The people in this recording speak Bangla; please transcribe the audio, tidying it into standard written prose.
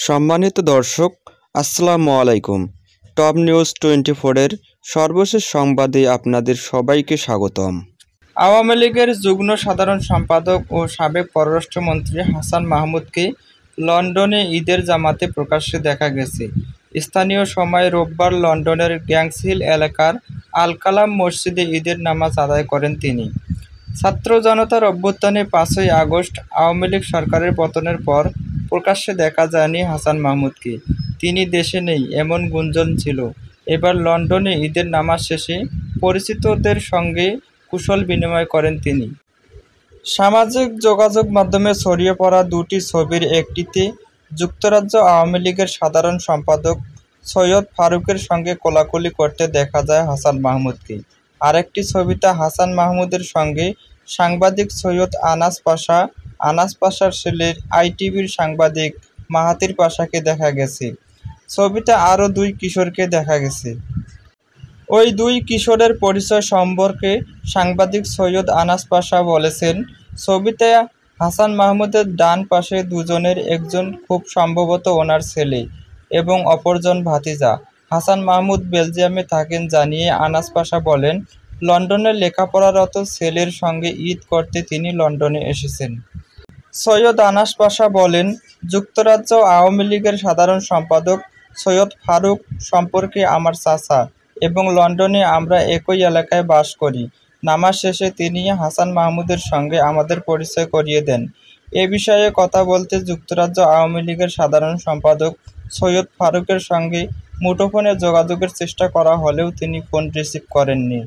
সম্মানিত দর্শক, আসসালামু আলাইকুম। টপ নিউজ 24-এর সর্বশেষ সংবাদে আপনাদের সবাইকে স্বাগতম। আওয়ামী লীগের যুগ্ম সাধারণ সম্পাদক ও সাবেক পররাষ্ট্রমন্ত্রী হাসান মাহমুদকে লন্ডনে ঈদের জামাতে প্রকাশ্যে দেখা গেছে। স্থানীয় সময় রোববার লন্ডনের গ্যাংস হিল এলাকার আল কালাম মসজিদে ঈদের নামাজ আদায় করেন তিনি। ছাত্র জনতার অভ্যুত্থানে 5ই আগস্ট আওয়ামী লীগ সরকারের পতনের পর প্রকাশ্যে দেখা যায়নি হাসান মাহমুদকে। তিনি দেশে নেই এমন গুঞ্জন ছিল। এবার লন্ডনে ঈদের নামাজ শেষে পরিচিতদের সঙ্গে কুশল বিনিময় করেন তিনি। সামাজিক যোগাযোগ মাধ্যমে ছড়িয়ে পড়া দুটি ছবির একটিতে যুক্তরাজ্য আওয়ামী লীগের সাধারণ সম্পাদক সৈয়দ ফারুকের সঙ্গে কোলাকুলি করতে দেখা যায় হাসান মাহমুদকে। আরেকটি ছবিতে হাসান মাহমুদের সঙ্গে সাংবাদিক সৈয়দ আনাস পাশার ছেলে আইটিভির সাংবাদিক মাহাতির পাশাকে দেখা গেছে। ছবিতে আরও দুই কিশোরকে দেখা গেছে। ওই দুই কিশোরের পরিচয় সম্পর্কে সাংবাদিক সৈয়দ আনাস পাশা বলেছেন, ছবিতে হাসান মাহমুদের ডান পাশে দুজনের একজন খুব সম্ভবত ওনার ছেলে এবং অপরজন ভাতিজা। হাসান মাহমুদ বেলজিয়ামে থাকেন জানিয়ে আনাস পাশা বলেন, লন্ডনে লেখাপড়ারত ছেলের সঙ্গে ঈদ করতে তিনি লন্ডনে এসেছেন। সৈয়দ আনাস পাশা বলেন, যুক্তরাজ্য আওয়ামী লীগের সাধারণ সম্পাদক সৈয়দ ফারুক সম্পর্কে আমার চাচা এবং লন্ডনে আমরা একই এলাকায় বাস করি। নামাজ শেষে তিনি হাসান মাহমুদের সঙ্গে আমাদের পরিচয় করিয়ে দেন। এ বিষয়ে কথা বলতে যুক্তরাজ্য আওয়ামী লীগের সাধারণ সম্পাদক সৈয়দ ফারুকের সঙ্গে মুঠোফোনে যোগাযোগের চেষ্টা করা হলেও তিনি ফোন রিসিভ করেননি।